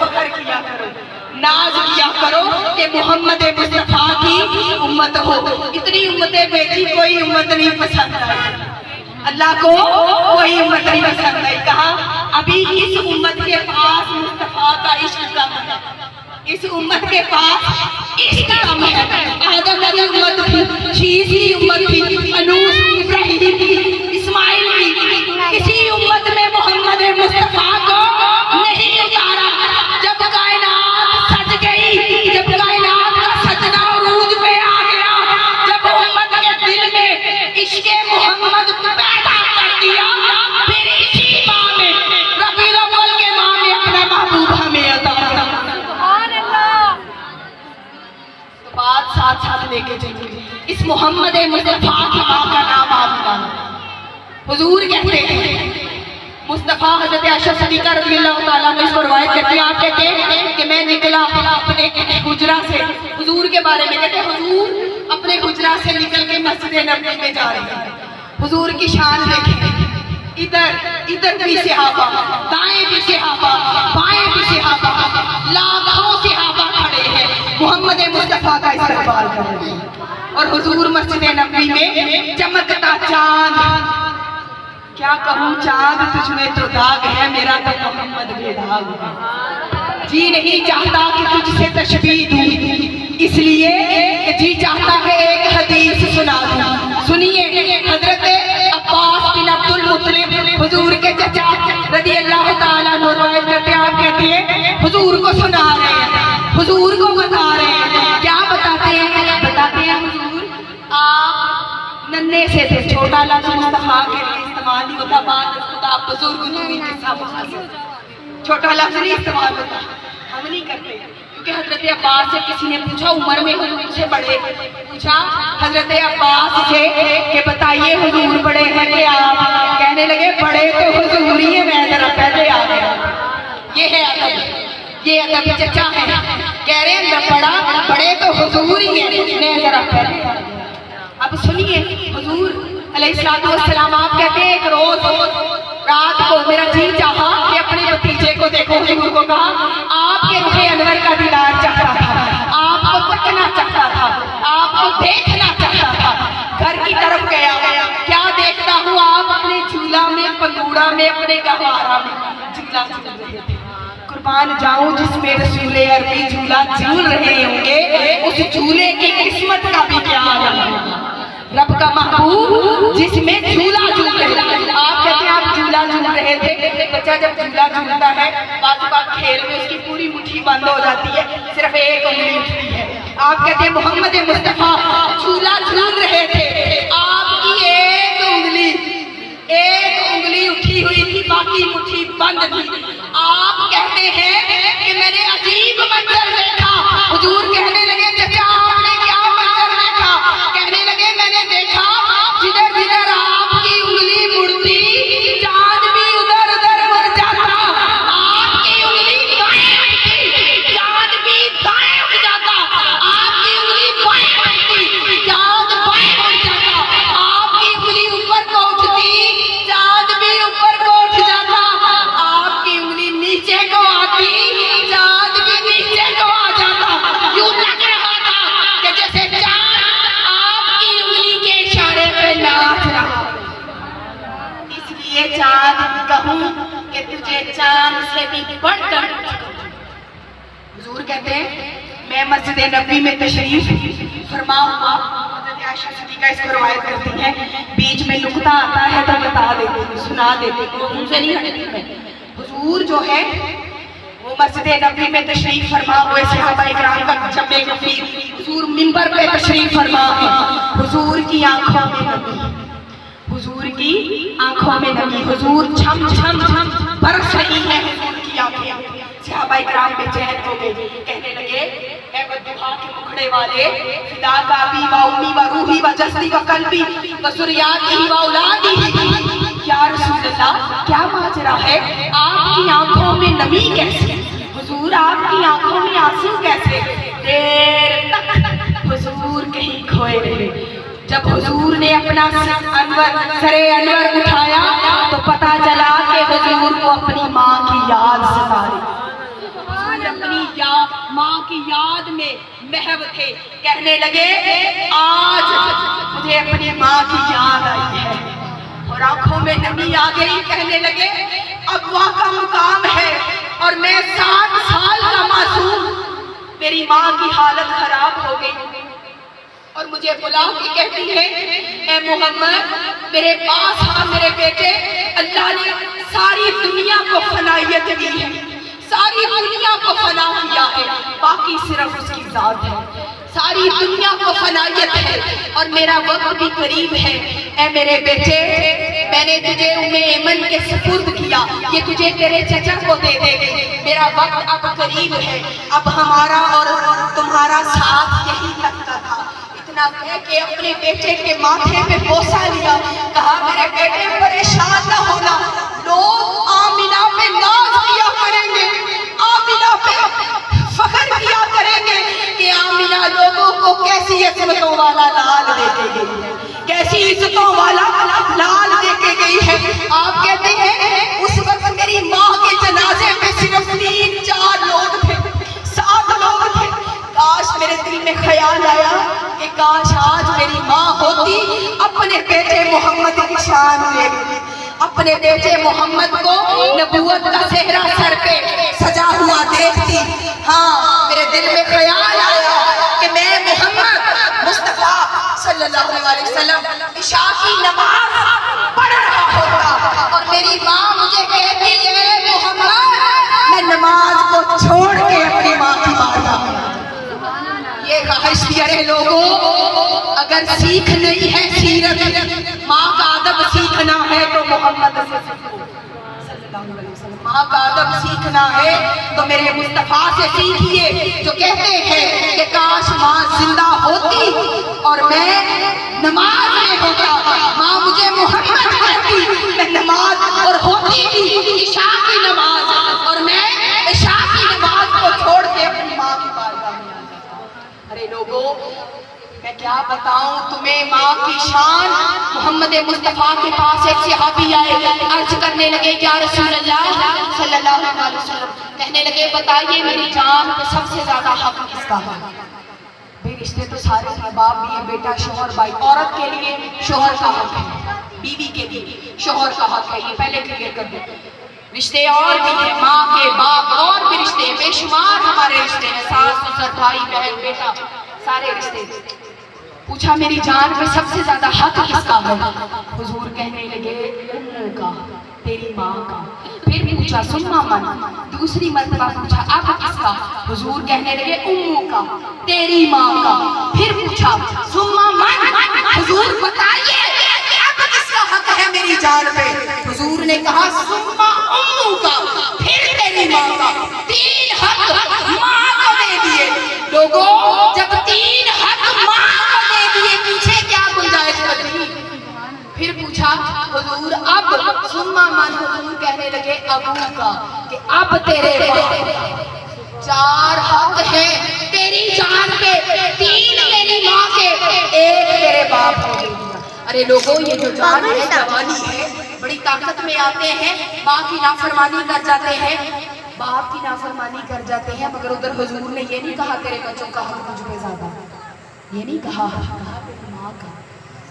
فخر کیا کرو، ناز کیا کرو کہ محمد مصطفیٰ کی امت ہو۔ اتنی امتیں بیٹی کوئی امت نہیں پسند آئی، اللہ کو کوئی امت نہیں پسند آئی۔ کہا ابھی اس امت کے پاس مصطفیٰ کا عشق کم ہے، اس امت کے پاس عشق کم ہے۔ آدم کی امت تھی، شیش کی امت تھی، انوس ابراہیم کی، اسماعیل کی، کسی امت میں محمد مصطفیٰ کو نہیں اتارا۔ جب کائنات سج گئی، جب کائنات کا سجنا عروج پہ آ گیا، جب امت کے دل میں عشق محمد پیدا کر دیا، پھر اسی ماہ میں ربیع الاول کے ماہ میں اپنا محبوب ہمیں عطا کیا۔ سبحان اللہ۔ تو بات ساتھ ساتھ لے کے چلیے، اس محمد مصطفیٰ کی ماں کا نام آپ کا حضور کہتے ہیں۔ مصطفیٰ حضرت عائشہ صدیقہ رضی اللہ تعالیٰ نے اس کو روایت کرتی ہیں، آپ کہتے ہیں کہ میں نکلا اپنے حجرہ سے، حضور کے بارے میں کہتے ہیں حضور اپنے حجرہ سے نکل کے مسجد نبوی میں جا رہے ہیں۔ حضور کی شان دیکھیں، ادھر بھی صحابہ، دائیں بھی صحابہ، بائیں بھی صحابہ، لاکھوں صحابہ کھڑے ہیں محمد مصطفیٰ کا استقبال کر رہے ہیں، اور حضور مسجد نبوی میں چمکتا چاند، کیا کہوں چاند تجھ میں تو داغ ہے، میرا تو محمد بے داغ ہے۔ جی نہیں چاہتا کہ تجھ سے تشبیہ دوں، اس لیے کہ جی چاہتا ہے ایک حدیث سنا دوں۔ سنیے، حضرت عباس بن عبد المطلب حضور کے چچا رضی اللہ تعالیٰ عنہ روایت کرتے ہیں، آپ کہتے ہیں حضور کو سنا رہے ہیں، حضور کو بتا رہے ہیں، کیا بتاتے ہیں؟ بتاتے ہیں حضور آپ ننھے سے تھے، چھوٹا لفظ مصطفیٰ کے لیے استعمال نہیں ہوتا، بعد خدا بزرگ ہوئی قصہ مختصر، چھوٹا لفظ نہیں استعمال ہوتا، ہم نہیں کرتے، کیونکہ حضرت عباس سے کسی نے پوچھا عمر میں حضور سے بڑے، پوچھا حضرت عباس سے کہ بتائیے حضور بڑے ہیں کہ آپ؟ کہنے لگے بڑے تو حضور ہی ہیں، میں ذرا پہلے آ گیا۔ یہ ہے ادب، یہ ادب چچا ہے، کہہ رہے ہیں بڑے تو حضور ہی ہیں، میں ذرا پہلے آ گیا۔ اب سنیے، حضور علیہ السلام آپ کہتے ہیں ایک روز رات کو میرا جی چاہا کہ اپنے بھتیجے کو دیکھو، حضور کو کہا آپ کے رخ انور کا دیدار چاہتا تھا، آپ کو تکنا چاہتا تھا، آپ کو دیکھنا چاہتا تھا۔ گھر کی طرف گیا، کیا دیکھتا ہوں آپ اپنے جھولا میں، پنگوڑا میں، اپنے گہوارہ میں جھولا جھول رہے تھے۔ قربان جاؤں جس میں رسول عربی جھولا جھول رہے ہوں گے، اس جھولے کی قسمت کا بھی کیا عالم ہوگا۔ رب کا محبوب جس میں جھولا جھول رہے تھے، آپ کہتے ہیں آپ جھولا جھول رہے تھے۔ بچہ جب جھولا جھولتا ہے بعض اوقات کھیل میں اس کی پوری مٹھی بند ہو جاتی ہے، صرف ایک انگلی اٹھتی ہے۔ آپ کہتے ہیں محمد مصطفیٰ جھولا جھول رہے تھے، آپ کی ایک انگلی اٹھی ہوئی تھی، باقی مٹھی بند تھی۔ آپ کہتے ہیں کہ میں نے عجیب منظر دیکھا۔ حضور کہنے لگے چچا آپ نے کیا منظر دیکھا؟ کہنے لگے میں نے دیکھا جدھر جدھر آپ کی انگلی مڑتی چاند بھی ادھر ادھر مڑ جاتا، آپ کی انگلی دائیں اٹھتی چاند بھی دائیں اٹھ جاتا، آپ کی انگلی بائیں اٹھتی چاند بائیں اٹھ جاتا، آپ کی انگلی اوپر کو اٹھتی چاند بھی اوپر کو اٹھ جاتا، آپ کی انگلی نیچے کو آتی چاند بھی نیچے کو آ جاتا۔ یوں لگ رہا تھا کہ جیسے چاند آپ کی انگلی کے اشارے پہ ناچ رہا۔ اس لیے چاند کہوں کہ تجھے چاند سے بھی بڑھ کر حضور کہتے ہیں میں مسجد نبوی میں تشریف فرما ہوا، حضرت عائشہ صدیقہ اس کو روایت کرتی ہیں، بیچ میں نکتہ آتا ہے تو بتا دیتے ہیں، سنا دیتے ہیں، ان سے نہیں ہٹتی میں۔ حضور جو ہے وہ مسجد نبوی میں تشریف فرما ہوئے، صحابہ اکرام کا جمع کثیر، حضور منبر پہ تشریف فرما ہے، حضور کی آنکھوں میں نمی، حضور کی آنکھوں میں نمی، حضور چھم چھم چھم برس رہی ہے حضور کی آنکھیں۔ صحابہ اکرام بے چین ہو گئے، کہنے لگے اے بددعا کے مکھڑے والے، فدا کا ابی و امی و روحی و جسدی و قلبی و ذریاتی و اولادی، یا رسول اللہ کیا ماجرا ہے؟ آپ کی آنکھوں میں نمی کیسے؟ حضور آپ کی آنکھوں میں آنسو کیسے؟ دیر تک حضور کہیں کھوئے رہے۔ جب حضور نے اپنا سر انور اٹھایا تو پتا چلا کہ حضور کو اپنی ماں کی یاد ستا رہی۔ اپنی ماں کی یاد میں محو تھے، کہنے لگے آج مجھے اپنی ماں کی یاد آئی ہے اور آنکھوں میں نمی آ گئی، کہنے لگے اب وہاں کا مقام ہے اور میں 7 سال کا معصوم، میری ماں کی حالت خراب ہو گئی اور مجھے بلا کے کہتی ہے اے محمد میرے پاس آ میرے بیٹے، اللہ نے ساری دنیا کو فنائیت دی ہے، ساری دنیا کو فنا کیا ہے، باقی صرف اس کی ذات ہے، ساری دنیا کو فنائیت ہے اور میرا وقت بھی قریب ہے، اے میرے بیٹے میں نے تجھے ایمن کے سپرد کیا، یہ تجھے تیرے چچا کو دے دے گی، میرا وقت اب قریب ہے، اب ہمارا اور تمہارا ساتھ یہی لگتا تھا، اتنا کہہ کے اپنے بیٹے کے ماتھے پہ بوسہ لیا، کہا میرے بیٹے پریشان نہ ہونا، لوگ آمینہ پہ ناز کیا کریں گے، آمینہ پہ فخر کیا کریں گے کہ آمینہ لوگوں کو کیسی عظمتوں والا لال دے کے گئی ہے، کیسی عزتوں والا لال دے کے گئی ہے۔ آپ کہتے ہیں اس وقت میری ماں کے جنازے میں صرف 3-4 لوگ تھے، 7 لوگ تھے، کاش میرے دل میں خیال آیا کہ کاش آج میری ماں ہوتی، اپنے بیٹے محمد کی شان دیکھتی، اپنے بیٹے محمد کو نبوت کا صحرا سر پہ سجا ہوا دیکھتی، ہاں میرے دل میں خیال آیا کہ میں محمد مصطفیٰ صلی اللہ علیہ وسلم عشاء کی نماز پڑھ رہا ہوتا اور میری ماں مجھے کہتی ہے محمد میں نماز کو چھوڑ کے اپنی ماں کی بارگاہ میں، یہ خواہش پیارے لوگوں اگر سیکھ نہیں ہے سیرت، ماں کا ادب سیکھنا ہے تو محمد سے سیکھو صلی اللہ علیہ وسلم، ماں کا ادب سیکھنا ہے تو میرے مصطفیٰ سے سیکھیے جو کہتے ہیں کہ کاش ماں زندہ ہوتی اور میں نماز میں ہوتا، ماں مجھے محمد کہتی میں نماز اور ہوتی بھی عشاء کی نماز اور میں عشاء کی نماز کو چھوڑ کے اپنی ماں کی بارگاہ میں آ جاتا۔ ارے لوگوں میں کیا بتاؤں تمہیں ماں کی شان۔ محمد مصطفیٰ کے پاس ایک صحابی آئے، عرض کرنے لگے یا رسول اللہ صلی اللہ علیہ وسلم، کہنے لگے بتائیے میری جان پہ سب سے زیادہ حق کس کا ہے؟ بھئی رشتے تو سارے ہیں، باپ بھی ہے، بیٹا، شوہر، بھائی، عورت کے لیے شوہر کا حق ہے، بیوی کے لیے شوہر کا حق ہے، یہ پہلے کلیئر کر دیں، رشتے اور بھی ہیں، ماں کے باپ اور بھی رشتے ہیں، بے شمار ہمارے رشتے ہیں، ساس سسر بھائی بہن بیٹا سارے رشتے۔ پوچھا میری جان پہ سب سے زیادہ حق کس کا ہے؟ حضور کہنے لگے امو کا، تیری ماں کا۔ پھر پوچھا سما من، دوسری مرتبہ پوچھا اب کس کا؟ حضور کہنے لگے امو کا، تیری ماں کا۔ پھر پوچھا سما من، حضور بتائیے اب کس کا حق ہے میری جان پہ؟ حضور نے کہا سما امو کا، پھر تیری ماں کا۔ 3 حق ماں کو دے دیے۔ لوگوں جب 3 حق ماں کو دے دیے پیچھے کیا گنجائش بچی؟ پھر پوچھا حضور اب سما من، حضور کہنے لگے ابو کا، کہ اب تیرے باپ۔ 4 حق ہیں تیری جان پہ، 3 میری ماں کے، 1 تیرے باپ کو دے دیا۔ ارے لوگوں یہ جو جان ہے جوانی ہے، بڑی طاقت میں آتے ہیں، ماں کی نافرمانی کر جاتے ہیں، باپ کی نافرمانی کر جاتے ہیں، مگر ادھر حضور نے یہ نہیں کہا تیرے بچوں کا حق مجھ پہ زیادہ، یہ نہیں کہا، کہا تیری ماں کا،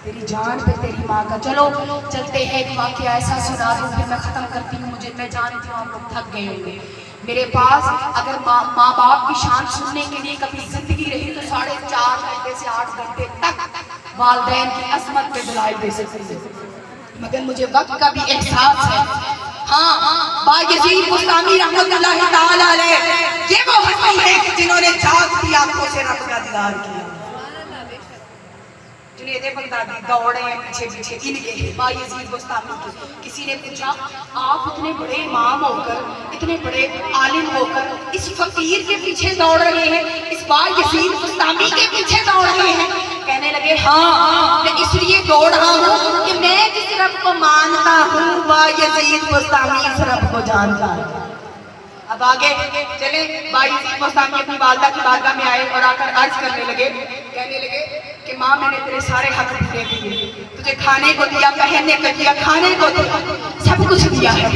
تیری جان پہ تیری ماں کا۔ چلو چلتے ہیں، ایک واقعہ ایسا سنا دوں پھر میں ختم کرتی ہوں، میں جانتی ہوں آپ لوگ تھک گئے ہوں گے۔ میرے پاس اگر ماں باپ کی شان سننے کے لیے کبھی زندگی رہی تو 4.5 گھنٹے سے 8 گھنٹے تک والدین کی عظمت پہ دلائل دے سکتی ہے، مگر مجھے وقت کا بھی احساس ہے۔ ہاں بایزید بستامی رحمت اللہ تعالی علیہ، یہ وہ حسین ہے کہ جنہوں نے جاگتی آنکھوں سے رب کا دیدار کیا۔ جنید بغدادی دوڑے ہیں پیچھے پیچھے ان کے، بایزید بستامی کے۔ کسی نے پوچھا آپ اتنے بڑے امام ہو کر، اتنے بڑے عالم ہو کر اس فقیر کے پیچھے دوڑ رہے ہیں، اس بایزید بستامی کے پیچھے دوڑ رہے ہیں؟ کہنے لگے ہاں میں اس لیے دوڑ رہا ہوں کہ میں جس رب کو مانتا ہوں بایزید بستامی اس رب کو جانتا ہے۔ اب آگے چلیں، بایزید بستامی اپنی والدہ کی بارگاہ میں آئے اور آ کر عرض کرنے لگے، کہنے لگے کہ ماں میں نے تیرے سارے حق پورے کیے، تجھے کھانے کو دیا، پہننے کو دیا، کھانے کو دیا، سب کچھ دیا ہے،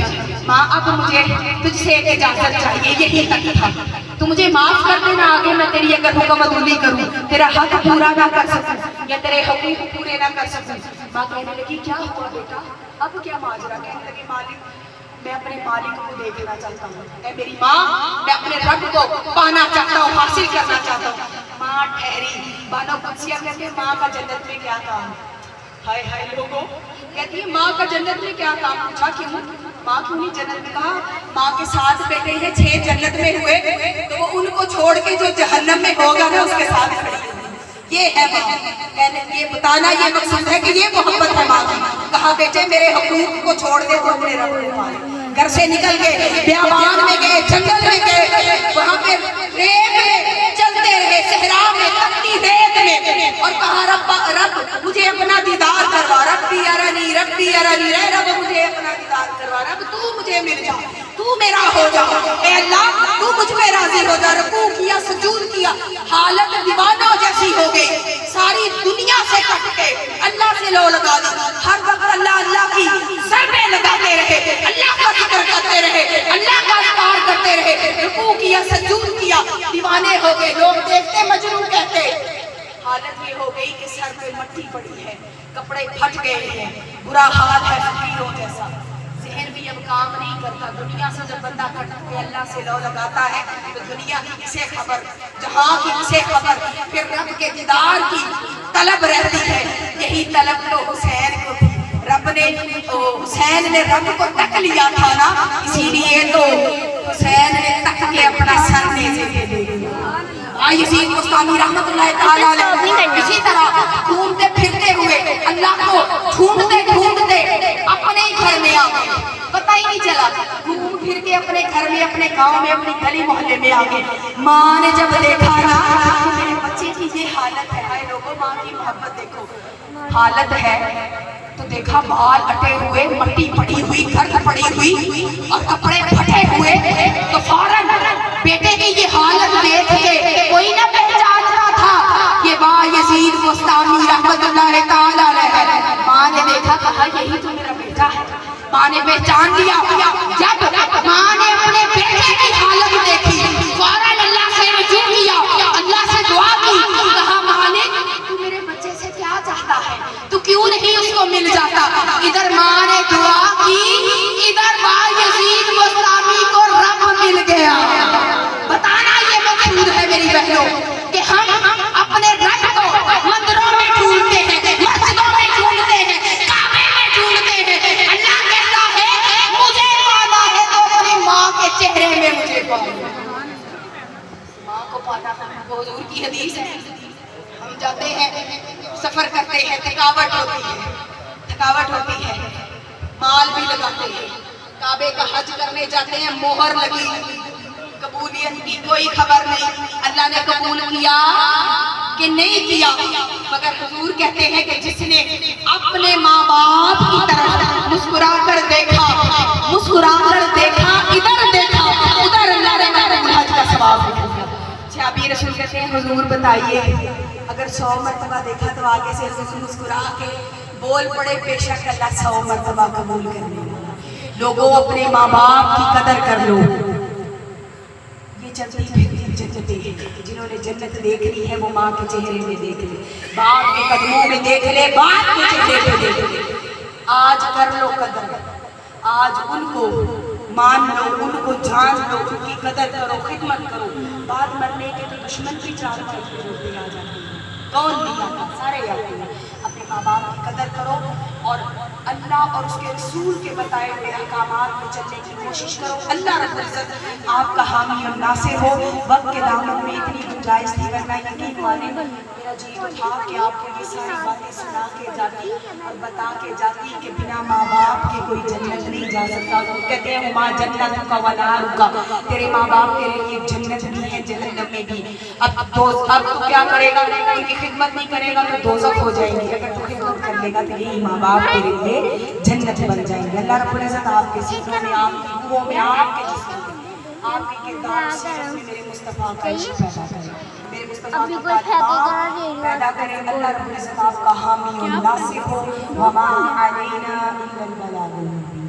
ماں اب مجھے تجھ سے ایک اجازت چاہیے، یہی تک تھا، تو مجھے معاف کر دینا، آگے میں تیری اگر حکم عدولی کروں، تیرا حق پورا نہ کر سکوں یا تیرے حقوق پورے نہ کر سکوں۔ ماں کہنے لگی کیا ہوا بیٹا، اب کیا ماجرا؟ کہنے لگی مالک میں اپنے مالک کو دیکھنا چاہتا ہوں، اے میری ماں میں اپنے رب کو پانا چاہتا ہوں، حاصل کرنا چاہتا ہوں۔ ماں ٹھہری، بانو قدسیہ کہتے ہیں ماں کا جنت میں کیا کام؟ ہائے ہائے لوگوں، کہتی ہے ماں کا جنت میں کیا کام؟ پوچھا کیوں؟ ماں کیوں نہیں جنت میں؟ کہا ماں کے 7 بیٹے ہیں، 6 جنت میں ہوئے تو وہ ان کو چھوڑ کے جو جہنم میں ہوگا نا اس کے ساتھ کھڑی ہوگی، یہ ہے ماں۔ کہنے یہ بتانا یہ مقصود ہے کہ یہ محبت ہے ماں کی۔ کہا بیٹے میرے حقوق کو چھوڑ دے تو اپنے رب کو پائے۔ گھر سے نکل گئے، بیابان میں گئے، جنگل میں گئے، وہاں پہ ریت میں چلتے رہے، صحرا میں، تپتی ریت میں، اور کہا رب مجھے اپنا دیدار کروا، ربی ارنی ربی ارنی، اے رب مجھے اپنا دیدار کروا، رب تو مجھے مل جا، تو میرا ہو جا، اے اللہ تو مجھ پہ راضی ہو جا۔ رکوع کیا، سجود کیا، حالت دیوانوں جیسی ہو گئی، ساری دنیا سے کٹ کے اللہ سے لو لگا دی، ہر وقت اللہ اللہ کی ضربیں لگاتے رہے، اللہ کا ذکر کرتے رہے، اللہ کا اذکار کرتے رہے، رکوع کیا، سجود کیا، دیوانے ہو گئے، لوگ دیکھتے مجنون کہتے۔ حالت یہ ہو گئی کہ سر پہ مٹی پڑی ہے، کپڑے پھٹ گئے ہیں، برا حال ہے فقیروں جیسا، ذہن بھی اب کام نہیں کرتا۔ دنیا سے جب بندہ کٹ کے اللہ سے لو لگاتا ہے تو دنیا کی کسے خبر، جہاں کی کسے خبر، پھر رب کے دیدار کی طلب رہتی ہے۔ یہی طلب تو حسین کو تھی، رب نے حسین نے رب کو تک لیا تھا نا، اسی لیے تو حسین نے تک کے اپنا سر نیزے پہ دے دیا۔ یزید بستامی رحمت اللہ تعالیٰ علیہ اسی طرح ڈھونڈتے پھرتے ہوئے اللہ کو ڈھونڈتے اپنے ہی گھر میں آ گئے، پتہ ہی نہیں چلا، گھوم پھر کے اپنے گھر میں، اپنے گاؤں میں، اپنی گلی محلے میں آ گئے۔ ماں نے جب دیکھا نا کہ میرے بچے کی یہ حالت ہے، ہائے لوگوں ماں کی محبت دیکھو، حالت ہے تو دیکھا بال اٹے ہوئے، مٹی پڑی ہوئی، گرد پڑی ہوئی اور کپڑے پھٹے ہوئے، تو فوراً بیٹے کی یہ حالت دیکھ کے کوئی نہ پہچانتا تھا یہ ماں یزید بستامی رحمت اللہ تعالیٰ علیہ۔ ماں نے دیکھا، کہا یہی تو میرا بیٹا ہے۔ ماں نے پہچان لیا۔ جب ماں نے اپنے بیٹے کی حالت دیکھی فوراً اللہ سے رجوع کیا، اللہ سے دعا کی، کہا مالک تو میرے بچے سے کیا چاہتا ہے، تو کیوں نہیں اس کو مل جاتا؟ ادھر ماں نے دعا کی، ادھر ماں یزید بستامی کو رب مل گیا۔ بتانا یہ مقصود ہے میری بہنوں کہ ہم اپنے رب کو مندروں میں ڈھونڈتے ہیں، مسجدوں میں ڈھونڈتے ہیں، کعبے میں ڈھونڈتے ہیں۔ اللہ کہتا ہے مجھے پانا ہے تو اپنی ماں کے چہرے میں مجھے پانا، ماں کو پانا ہے۔ حضور کی حدیث ہے، ہم جاتے ہیں سفر کرتے ہیں، تھکاوٹ ہوتی ہے، مال بھی لگاتے ہیں، کعبے کا حج کرنے جاتے ہیں، مہر لگی، قبولیت کی کوئی خبر نہیں، اللہ نے قبول کیا کہ نہیں کیا؟ مگر حضور کہتے ہیں کہ جس نے اپنے ماں باپ کی طرف مسکرا کر دیکھا، ادھر دیکھا ادھر، اللہ نے قبول حج کا ثواب دیا۔ صحابی رسول کہتے ہیں حضور بتائیے اگر 100 مرتبہ دیکھا تو آگے سے حضور مسکرا کے بول پڑے بے شک اللہ 100 مرتبہ قبول کرنے والا۔ لوگوں اپنے ماں باپ کی قدر کر لو۔ یہ چلتی پھرتی جنتیں ہیں، جنہوں نے جنت دیکھنی ہے وہ ماں کے چہرے میں دیکھ لے، باپ کے قدموں میں دیکھ لے، باپ کے چہرے پہ دیکھ لے۔ آج کر لو قدر، آج ان کو مان لو، ان کو جان لو، ان کی قدر کرو، خدمت کرو۔ بعد مرنے کے تو دشمن بھی 4 بار پہ روتے آ جاتے ہیں، کون نہیں آتا، سارے آتے ہیں۔ اپنے ماں باپ کی قدر کرو اور اللہ اور اس کے رسول کے بتائے ہوئے احکامات میں چلنے کی کوشش کرو۔ اللہ رب العزت آپ کا حامی اور ناصر ہو۔ وقت کے دامن میں اتنی گنجائش تھی ورنہ یقین مانیں میرا جی تو تھا کہ آپ کو یہ ساری باتیں سنا کے جاتی اور بتا کے جاتی کہ بنا ماں باپ کے کوئی جنت نہیں جا سکتا۔ وہ کہتے ہیں ماں جنت کا ونار کا، تیرے ماں باپ تیرے لیے جنت بھی ہے جہنم میں بھی۔ اب تو کیا کرے گا؟ ان کی خدمت نہیں کرے گا تو دوزخ ہو جائیں گی، اگر تو خدمت کر لے گا تو یہی ماں باپ تیرے لیے جنت بن جائیں گے۔ اللہ رب العزت آپ کے سینوں میں، آپ کی روحوں میں، آپ کے جسموں میں، آپ کے کردار سیرت میں میرے مصطفیٰ کا عشق پیدا کرے، میرے مصطفیٰ کا تعلق پیدا کرے۔ اللہ رب العزت آپ کا حامی و ناصر ہو۔ وما علینا الا البلاغ المبین۔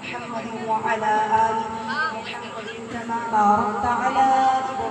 محمد وعلى آل محمد كما باركت على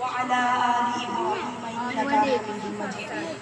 وعلى آل إبراهيم إنك حميد مجيد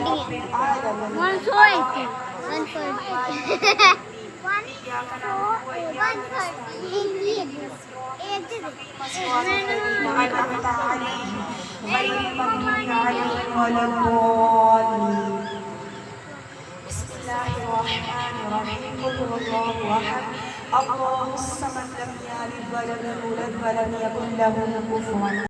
180 رب العالمين 180 إياك نعبد وإياك نستعين أنعمت عليهم غير المغضوب عليهم ولا الضالين بسم الله الرحمن الرحيم قل هو الله أحد الله الصمد لم يلد ولم يولد ولم يكن له كفوا